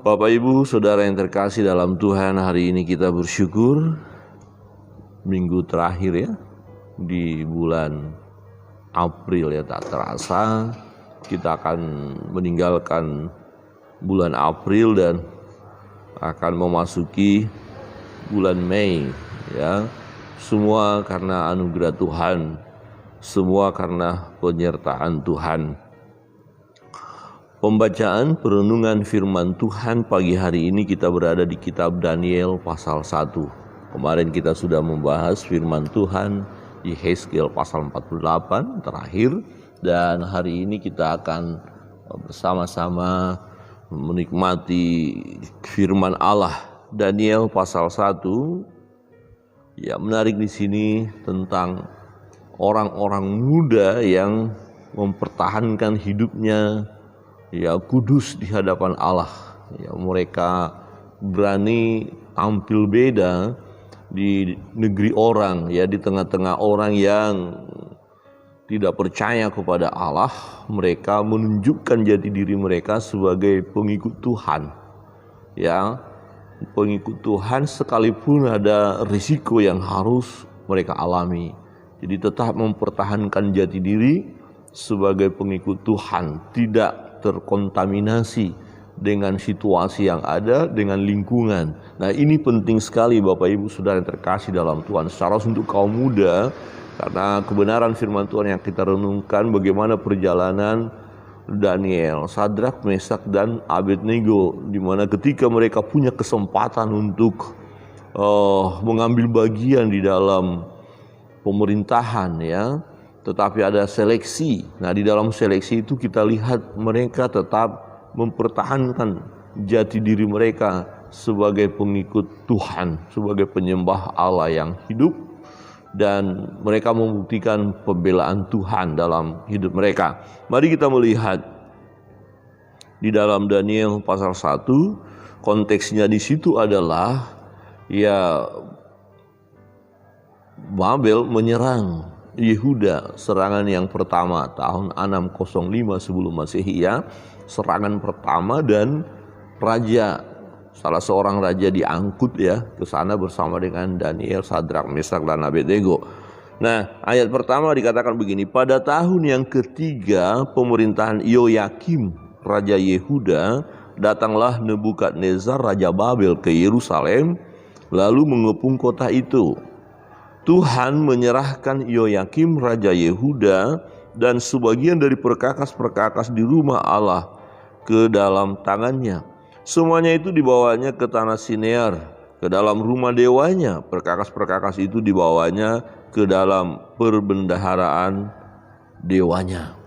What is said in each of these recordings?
Bapak Ibu Saudara yang terkasih dalam Tuhan, hari ini kita bersyukur minggu terakhir ya di bulan April ya, tak terasa kita akan meninggalkan bulan April dan akan memasuki bulan Mei ya. Semua karena anugerah Tuhan, semua karena penyertaan Tuhan. Pembacaan perenungan firman Tuhan pagi hari ini kita berada di kitab Daniel pasal 1. Kemarin kita sudah membahas firman Tuhan di Yehezkiel pasal 48 terakhir, dan hari ini kita akan bersama-sama menikmati firman Allah Daniel pasal 1. Ya, menarik di sini tentang orang-orang muda yang mempertahankan hidupnya ya kudus di hadapan Allah. Ya, mereka berani tampil beda di negeri orang, ya di tengah-tengah orang yang tidak percaya kepada Allah. Mereka menunjukkan jati diri mereka sebagai pengikut Tuhan. Ya, pengikut Tuhan sekalipun ada risiko yang harus mereka alami. Jadi tetap mempertahankan jati diri sebagai pengikut Tuhan, tidak terkontaminasi dengan situasi yang ada, dengan lingkungan. Nah, ini penting sekali Bapak Ibu Saudara yang terkasih dalam Tuhan, secara untuk kaum muda, karena kebenaran firman Tuhan yang kita renungkan bagaimana perjalanan Daniel, Sadrak, Mesak, dan Abednego, di mana ketika mereka punya kesempatan untuk mengambil bagian di dalam pemerintahan ya, tetapi ada seleksi. Nah, di dalam seleksi itu kita lihat mereka tetap mempertahankan jati diri mereka sebagai pengikut Tuhan, sebagai penyembah Allah yang hidup, dan mereka membuktikan pembelaan Tuhan dalam hidup mereka. Mari kita melihat di dalam Daniel pasal 1, konteksnya di situ adalah ya Babel menyerang Yehuda, serangan yang pertama tahun 605 sebelum Masehi ya, serangan pertama, dan salah seorang raja diangkut ya ke sana bersama dengan Daniel, Sadrak, Mesak, dan Abednego. Nah, ayat pertama dikatakan begini, pada tahun yang ketiga pemerintahan Yoyakim raja Yehuda, datanglah Nebukadnezar raja Babel ke Yerusalem lalu mengepung kota itu. Tuhan menyerahkan Yoyakim raja Yehuda dan sebagian dari perkakas-perkakas di rumah Allah ke dalam tangannya. Semuanya itu dibawanya ke tanah Sinear, ke dalam rumah dewanya. Perkakas-perkakas itu dibawanya ke dalam perbendaharaan dewanya.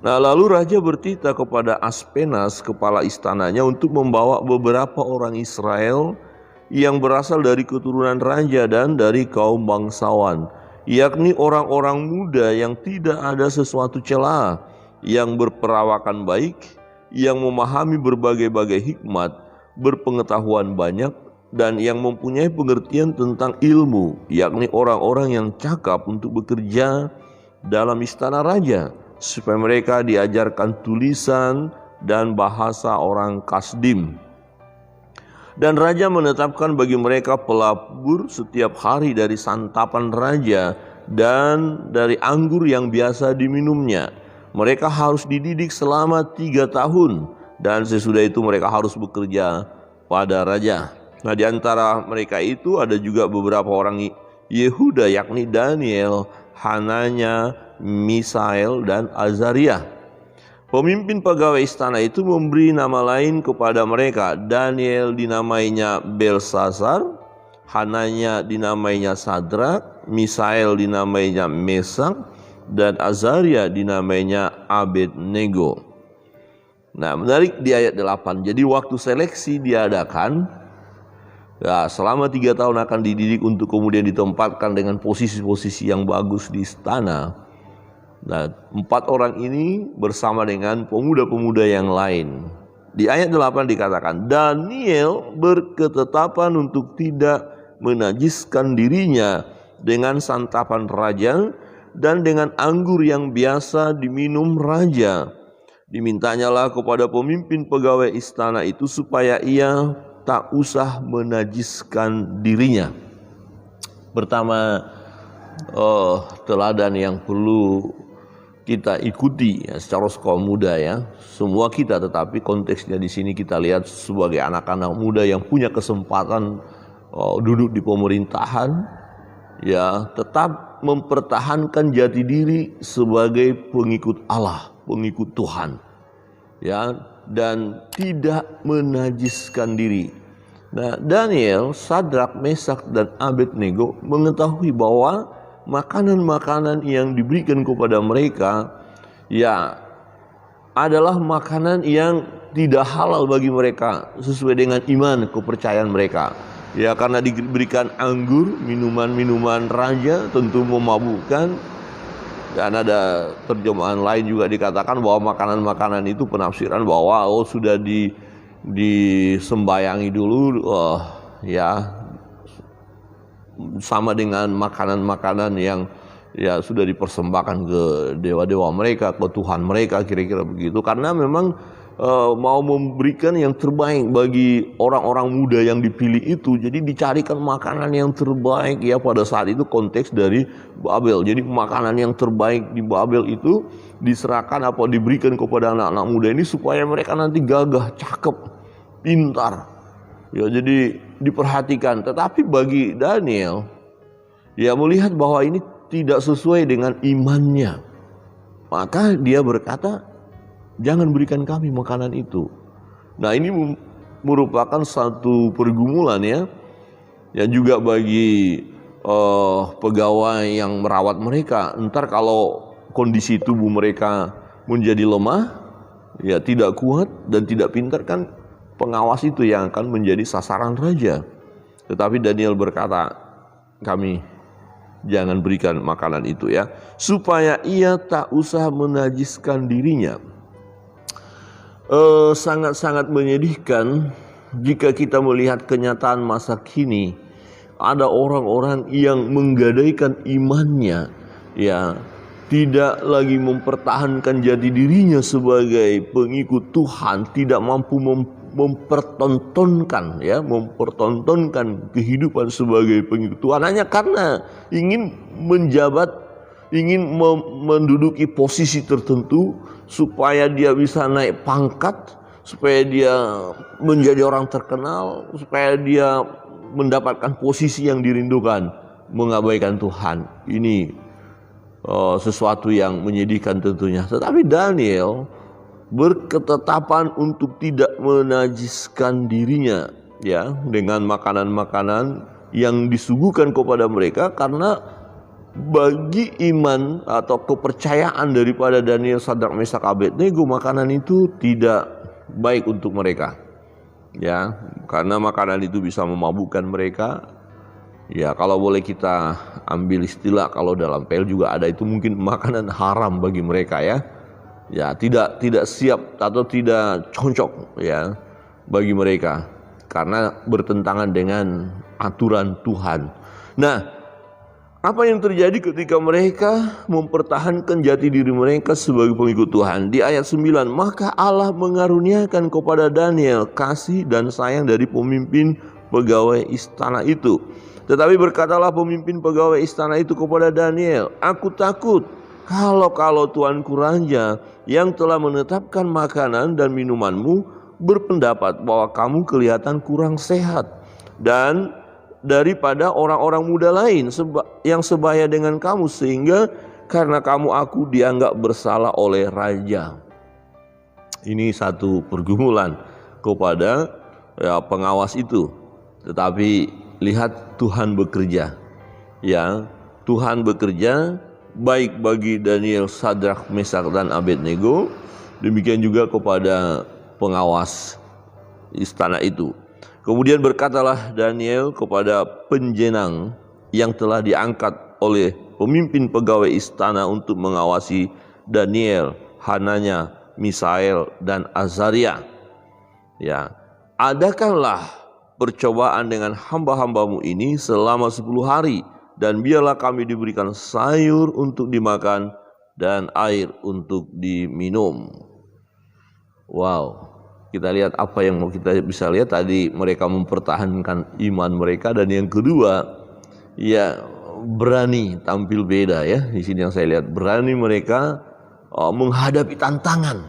Nah, lalu raja bertitah kepada Aspenas, kepala istananya, untuk membawa beberapa orang Israel yang berasal dari keturunan raja dan dari kaum bangsawan, yakni orang-orang muda yang tidak ada sesuatu celah, yang berperawakan baik, yang memahami berbagai-bagai hikmat, berpengetahuan banyak, dan yang mempunyai pengertian tentang ilmu, yakni orang-orang yang cakap untuk bekerja dalam istana raja, supaya mereka diajarkan tulisan dan bahasa orang Kasdim. Dan raja menetapkan bagi mereka pelabur setiap hari dari santapan raja dan dari anggur yang biasa diminumnya. Mereka harus dididik selama 3 tahun, dan sesudah itu mereka harus bekerja pada raja. Nah, di antara mereka itu ada juga beberapa orang Yehuda, yakni Daniel, Hananya, Misael, dan Azaria. Pemimpin pegawai istana itu memberi nama lain kepada mereka. Daniel dinamainya Belsasar, Hananya dinamainya Sadrak, Misael dinamainya Mesak, dan Azaria dinamainya Abednego. Nah, menarik di ayat 8. Jadi waktu seleksi diadakan, ya, selama 3 tahun akan dididik untuk kemudian ditempatkan dengan posisi-posisi yang bagus di istana. Nah, 4 orang ini bersama dengan pemuda-pemuda yang lain. Di ayat 8 dikatakan, Daniel berketetapan untuk tidak menajiskan dirinya dengan santapan raja dan dengan anggur yang biasa diminum raja. Dimintanyalah kepada pemimpin pegawai istana itu supaya ia tak usah menajiskan dirinya. Pertama, teladan yang perlu kita ikuti ya, secara kaum muda ya, semua kita, tetapi konteksnya di sini kita lihat sebagai anak-anak muda yang punya kesempatan duduk di pemerintahan, ya tetap mempertahankan jati diri sebagai pengikut Allah, pengikut Tuhan, ya, dan tidak menajiskan diri. Nah, Daniel, Sadrak, Mesak, dan Abednego mengetahui bahwa makanan-makanan yang diberikan kepada mereka ya adalah makanan yang tidak halal bagi mereka sesuai dengan iman kepercayaan mereka. Ya, karena diberikan anggur, minuman-minuman raja tentu memabukkan. Dan ada terjemahan lain juga dikatakan bahwa makanan-makanan itu penafsiran bahwa sudah disembayangi dulu, ya sama dengan makanan-makanan yang ya sudah dipersembahkan ke dewa-dewa mereka, ke Tuhan mereka, kira-kira begitu. Karena memang mau memberikan yang terbaik bagi orang-orang muda yang dipilih itu, jadi dicarikan makanan yang terbaik ya pada saat itu konteks dari Babel. Jadi makanan yang terbaik di Babel itu diserahkan atau diberikan kepada anak-anak muda ini supaya mereka nanti gagah, cakep, pintar. Ya, jadi diperhatikan. Tetapi bagi Daniel, ya melihat bahwa ini tidak sesuai dengan imannya, maka dia berkata, jangan berikan kami makanan itu. Nah, ini merupakan satu pergumulan ya, yang juga bagi pegawai yang merawat mereka. Entar kalau kondisi tubuh mereka menjadi lemah, ya tidak kuat dan tidak pintar, kan pengawas itu yang akan menjadi sasaran raja. Tetapi Daniel berkata, kami jangan berikan makanan itu ya, supaya ia tak usah menajiskan dirinya. Sangat-sangat menyedihkan jika kita melihat kenyataan masa kini. Ada orang-orang yang menggadaikan imannya, ya, tidak lagi mempertahankan jati dirinya sebagai pengikut Tuhan, tidak mampu mempertontonkan kehidupan sebagai pengikut Tuhan hanya karena ingin menjabat, ingin menduduki posisi tertentu supaya dia bisa naik pangkat, supaya dia menjadi orang terkenal, supaya dia mendapatkan posisi yang dirindukan, mengabaikan Tuhan. Ini sesuatu yang menyedihkan tentunya. Tetapi Daniel berketetapan untuk tidak menajiskan dirinya ya dengan makanan-makanan yang disuguhkan kepada mereka, karena bagi iman atau kepercayaan daripada Daniel, Sadrak, Mesak, Abednego, makanan itu tidak baik untuk mereka ya, karena makanan itu bisa memabukkan mereka. Ya, kalau boleh kita ambil istilah, kalau dalam PL juga ada, itu mungkin makanan haram bagi mereka ya. Ya, tidak siap atau tidak cocok ya bagi mereka karena bertentangan dengan aturan Tuhan. Nah, apa yang terjadi ketika mereka mempertahankan jati diri mereka sebagai pengikut Tuhan? Di ayat 9, maka Allah mengaruniakan kepada Daniel kasih dan sayang dari pemimpin pegawai istana itu. Tetapi berkatalah pemimpin pegawai istana itu kepada Daniel, aku takut kalau tuanku raja yang telah menetapkan makanan dan minumanmu berpendapat bahwa kamu kelihatan kurang sehat dan daripada orang-orang muda lain yang sebaya dengan kamu, sehingga karena kamu aku dianggap bersalah oleh raja. Ini satu pergumulan kepada pengawas itu. Tetapi lihat Tuhan bekerja. Ya, Tuhan bekerja baik bagi Daniel, Sadrak, Mesak, dan Abednego, demikian juga kepada pengawas istana itu. Kemudian berkatalah Daniel kepada penjenang yang telah diangkat oleh pemimpin pegawai istana untuk mengawasi Daniel, Hananya, Misael, dan Azaria. Ya, adakanlah percobaan dengan hamba-hambamu ini selama 10 hari, dan biarlah kami diberikan sayur untuk dimakan dan air untuk diminum. Wow, kita lihat apa yang mau kita bisa lihat tadi, mereka mempertahankan iman mereka, dan yang kedua, ya berani tampil beda ya. Di sini yang saya lihat, berani mereka menghadapi tantangan.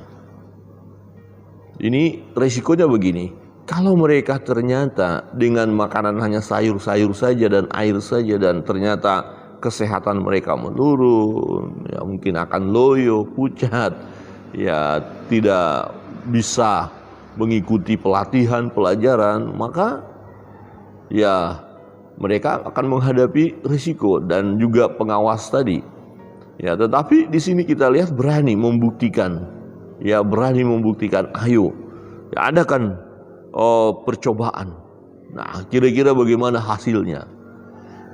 Ini resikonya begini, kalau mereka ternyata dengan makanan hanya sayur-sayur saja dan air saja, dan ternyata kesehatan mereka menurun, ya mungkin akan loyo, pucat, ya tidak bisa mengikuti pelatihan, pelajaran, maka ya mereka akan menghadapi risiko dan juga pengawas tadi. Ya, tetapi di sini kita lihat berani membuktikan. Ya, berani membuktikan. Ayo, ya ada kan percobaan. Nah, kira-kira bagaimana hasilnya?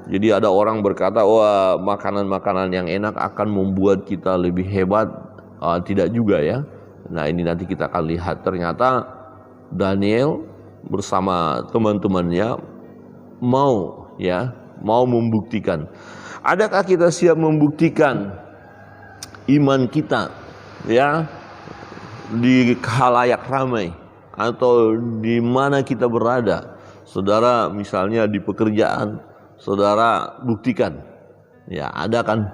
Jadi ada orang berkata, wah makanan-makanan yang enak akan membuat kita lebih hebat. Tidak juga ya. Nah, ini nanti kita akan lihat, ternyata Daniel bersama teman-temannya mau membuktikan. Adakah kita siap membuktikan iman kita ya di khalayak ramai atau di mana kita berada? Saudara misalnya di pekerjaan, saudara buktikan. Ya, ada kan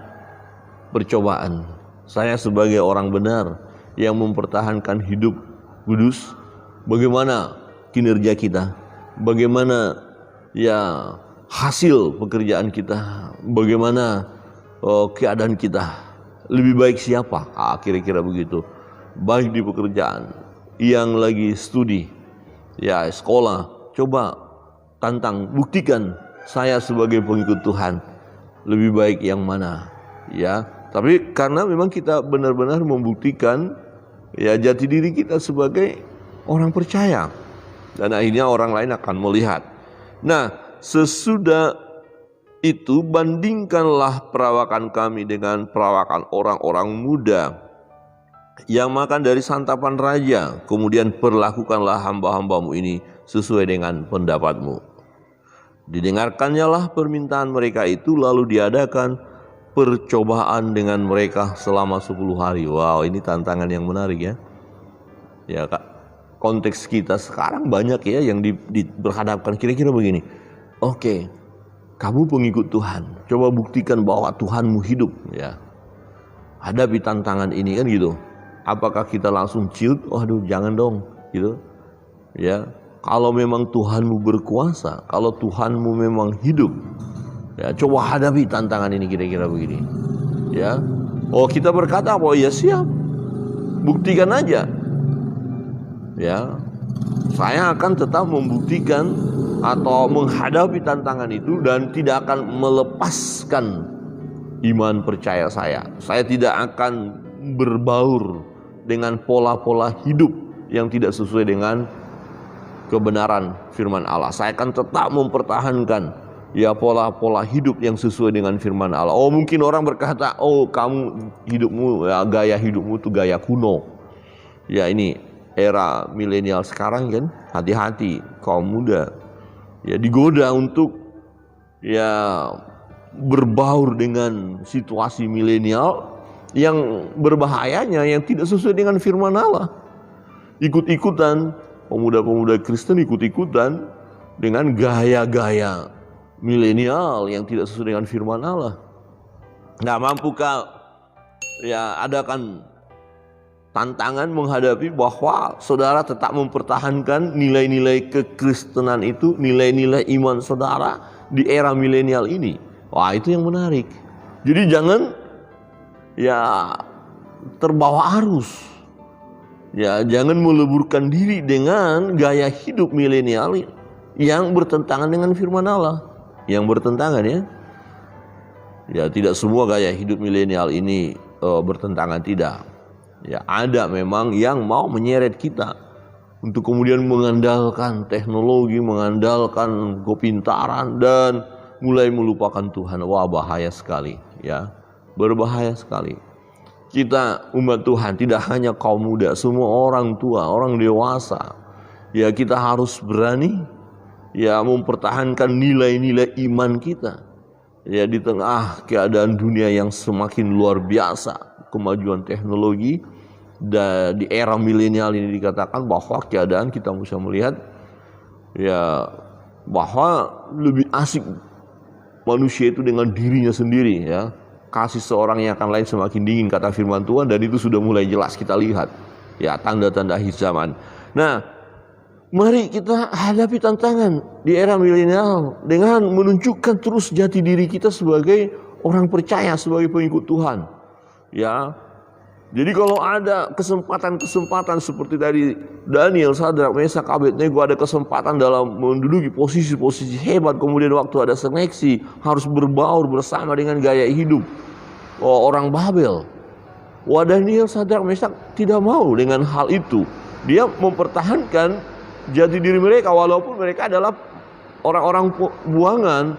percobaan. Saya sebagai orang benar yang mempertahankan hidup kudus, bagaimana kinerja kita, bagaimana ya hasil pekerjaan kita, bagaimana keadaan kita, lebih baik siapa? Kira-kira begitu. Baik di pekerjaan, yang lagi studi, ya sekolah, coba tantang, buktikan saya sebagai pengikut Tuhan lebih baik yang mana, ya. Tapi karena memang kita benar-benar membuktikan ya jati diri kita sebagai orang percaya, dan akhirnya orang lain akan melihat. Nah, sesudah itu bandingkanlah perawakan kami dengan perawakan orang-orang muda yang makan dari santapan raja, kemudian perlakukanlah hamba-hambamu ini sesuai dengan pendapatmu. Didengarkannya lah permintaan mereka itu, lalu diadakan percobaan dengan mereka selama 10 hari. Wow, ini tantangan yang menarik ya. Ya Kak, konteks kita sekarang banyak ya yang berhadapkan kira-kira begini. Oke, kamu pengikut Tuhan, coba buktikan bahwa Tuhanmu hidup ya. Hadapi tantangan ini kan gitu. Apakah kita langsung ciut? Waduh, jangan dong gitu. Ya, kalau memang Tuhanmu berkuasa, kalau Tuhanmu memang hidup, ya coba hadapi tantangan ini, kira-kira begini. Ya. Oh, kita berkata, "Oh ya siap. Buktikan aja." Ya. Saya akan tetap membuktikan atau menghadapi tantangan itu dan tidak akan melepaskan iman percaya saya. Saya tidak akan berbaur dengan pola-pola hidup yang tidak sesuai dengan kebenaran firman Allah. Saya akan tetap mempertahankan ya pola-pola hidup yang sesuai dengan firman Allah. Oh, mungkin orang berkata, "Oh, kamu hidupmu ya, gaya hidupmu itu gaya kuno." Ya, ini era milenial sekarang kan. Hati-hati kaum muda. Ya digoda untuk ya berbaur dengan situasi milenial yang berbahayanya, yang tidak sesuai dengan firman Allah. Ikut-ikutan, pemuda-pemuda Kristen ikut-ikutan dengan gaya-gaya milenial yang tidak sesuai dengan firman Allah. Nggak mampukah ya adakan tantangan menghadapi bahwa saudara tetap mempertahankan nilai-nilai kekristenan itu, nilai-nilai iman saudara di era milenial ini. Wah, itu yang menarik. Jadi jangan ya terbawa arus. Ya, jangan meleburkan diri dengan gaya hidup milenial yang bertentangan dengan firman Allah. Yang bertentangan ya. Ya, tidak semua gaya hidup milenial ini bertentangan, tidak. Ya, ada memang yang mau menyeret kita untuk kemudian mengandalkan teknologi, mengandalkan kepintaran dan mulai melupakan Tuhan. Wah, bahaya sekali ya. Berbahaya sekali. Kita umat Tuhan, tidak hanya kaum muda, semua orang tua, orang dewasa. Ya, kita harus berani ya mempertahankan nilai-nilai iman kita. Ya, di tengah keadaan dunia yang semakin luar biasa, kemajuan teknologi Dan di era milenial ini dikatakan bahwa keadaan kita bisa melihat ya bahwa lebih asik manusia itu dengan dirinya sendiri ya. Kasih seorang yang akan lain semakin dingin, kata firman Tuhan, dan itu sudah mulai jelas kita lihat ya, tanda-tanda akhir zaman. Nah, mari kita hadapi tantangan di era milenial dengan menunjukkan terus jati diri kita sebagai orang percaya, sebagai pengikut Tuhan ya. Jadi kalau ada kesempatan-kesempatan seperti tadi Daniel, Sadrak, Mesak, Abednego ada kesempatan dalam menduduki posisi-posisi hebat, kemudian waktu ada seleksi harus berbaur bersama dengan gaya hidup orang Babel. Daniel, Sadrak, Mesak tidak mau dengan hal itu. Dia mempertahankan jati diri mereka walaupun mereka adalah orang-orang buangan.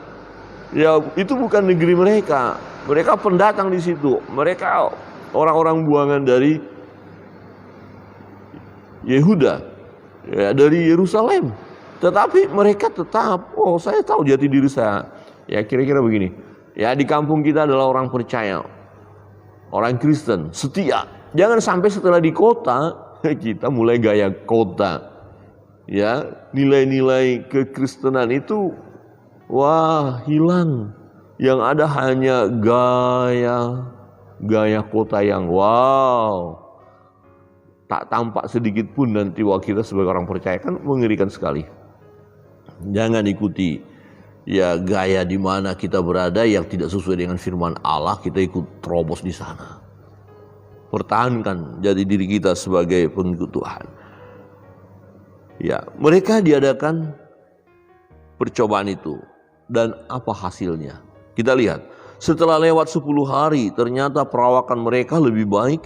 Ya, itu bukan negeri mereka. Mereka pendatang di situ. Mereka orang-orang buangan dari Yehuda, ya, dari Yerusalem. Tetapi mereka tetap, saya tahu jati diri saya. Ya kira-kira begini. Ya di kampung kita adalah orang percaya, orang Kristen, setia. Jangan sampai setelah di kota kita mulai gaya kota. Ya, nilai-nilai kekristenan itu hilang. Yang ada hanya gaya kota yang tak tampak sedikit pun nanti kita sebagai orang percaya, kan mengerikan sekali. Jangan ikuti ya gaya di mana kita berada yang tidak sesuai dengan firman Allah, kita ikut terobos di sana. Pertahankan jati diri kita sebagai pengikut Tuhan. Ya, mereka diadakan percobaan itu, dan apa hasilnya? Kita lihat. Setelah lewat 10 hari, ternyata perawakan mereka lebih baik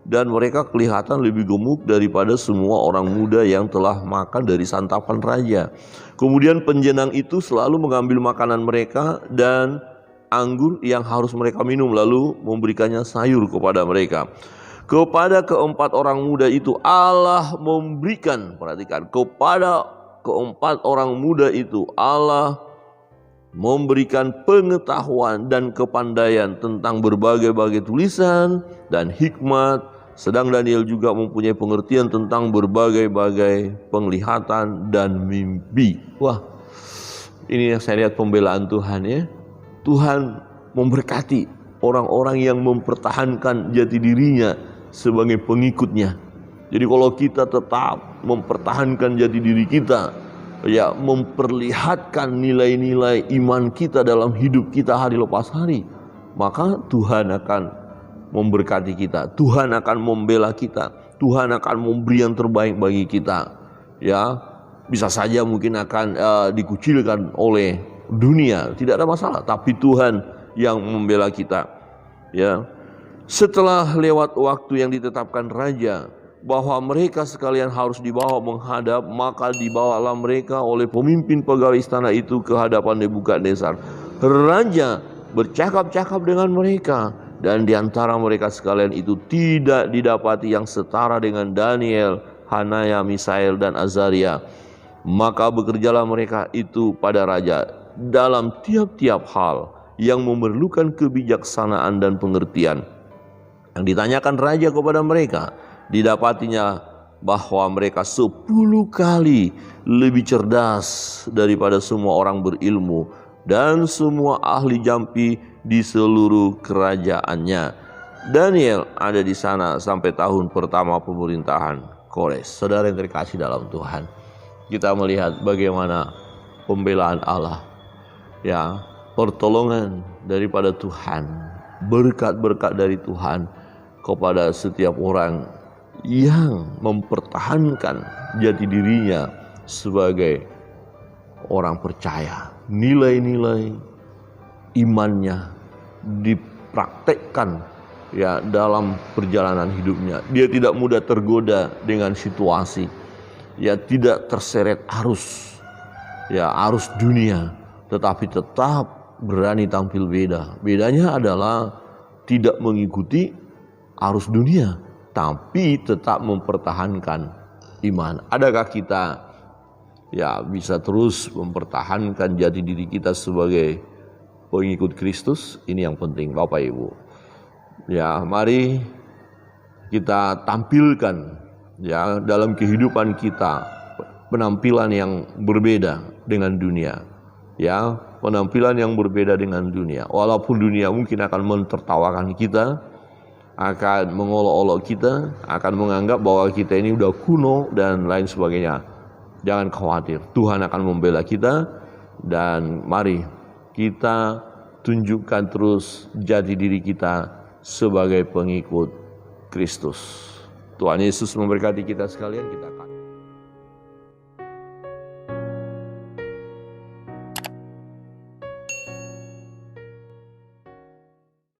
dan mereka kelihatan lebih gemuk daripada semua orang muda yang telah makan dari santapan raja. Kemudian penjenang itu selalu mengambil makanan mereka dan anggur yang harus mereka minum, lalu memberikannya sayur kepada mereka. Kepada keempat orang muda itu Allah memberikan, perhatikan, kepada keempat orang muda itu Allah memberikan pengetahuan dan kepandaian tentang berbagai-bagai tulisan dan hikmat, sedang Daniel juga mempunyai pengertian tentang berbagai-bagai penglihatan dan mimpi. Ini yang saya lihat pembelaan Tuhan ya. Tuhan memberkati orang-orang yang mempertahankan jati dirinya sebagai pengikutnya. Jadi kalau kita tetap mempertahankan jati diri kita, ya, memperlihatkan nilai-nilai iman kita dalam hidup kita hari lepas hari, maka Tuhan akan memberkati kita, Tuhan akan membela kita, Tuhan akan memberi yang terbaik bagi kita. Ya, bisa saja mungkin akan dikucilkan oleh dunia, tidak ada masalah, tapi Tuhan yang membela kita. Ya, setelah lewat waktu yang ditetapkan raja bahwa mereka sekalian harus dibawa menghadap, maka dibawalah mereka oleh pemimpin pegawai istana itu ke hadapan Nebukadnezar. Raja bercakap-cakap dengan mereka, dan di antara mereka sekalian itu tidak didapati yang setara dengan Daniel, Hanaya, Misael, dan Azaria. Maka bekerjalah mereka itu pada raja dalam tiap-tiap hal yang memerlukan kebijaksanaan dan pengertian. Yang ditanyakan raja kepada mereka, didapatinya bahwa mereka 10 kali lebih cerdas daripada semua orang berilmu dan semua ahli jampi di seluruh kerajaannya. Daniel ada di sana sampai tahun pertama pemerintahan Kores. Saudara yang terkasih dalam Tuhan, kita melihat bagaimana pembelaan Allah, ya, pertolongan daripada Tuhan, berkat-berkat dari Tuhan kepada setiap orang yang mempertahankan jati dirinya sebagai orang percaya. Nilai-nilai imannya dipraktekkan ya dalam perjalanan hidupnya. Dia tidak mudah tergoda dengan situasi, ya, tidak terseret arus dunia, tetapi tetap berani tampil beda. Bedanya adalah tidak mengikuti arus dunia, tapi tetap mempertahankan iman. Adakah kita ya bisa terus mempertahankan jati diri kita sebagai pengikut Kristus? Ini yang penting, Bapak Ibu. Ya, mari kita tampilkan ya dalam kehidupan kita, penampilan yang berbeda dengan dunia. Ya, penampilan yang berbeda dengan dunia. Walaupun dunia mungkin akan mentertawakan kita, akan mengolok-olok kita, akan menganggap bahwa kita ini udah kuno dan lain sebagainya. Jangan khawatir, Tuhan akan membela kita, dan mari kita tunjukkan terus jati diri kita sebagai pengikut Kristus. Tuhan Yesus memberkati kita sekalian. Kita akan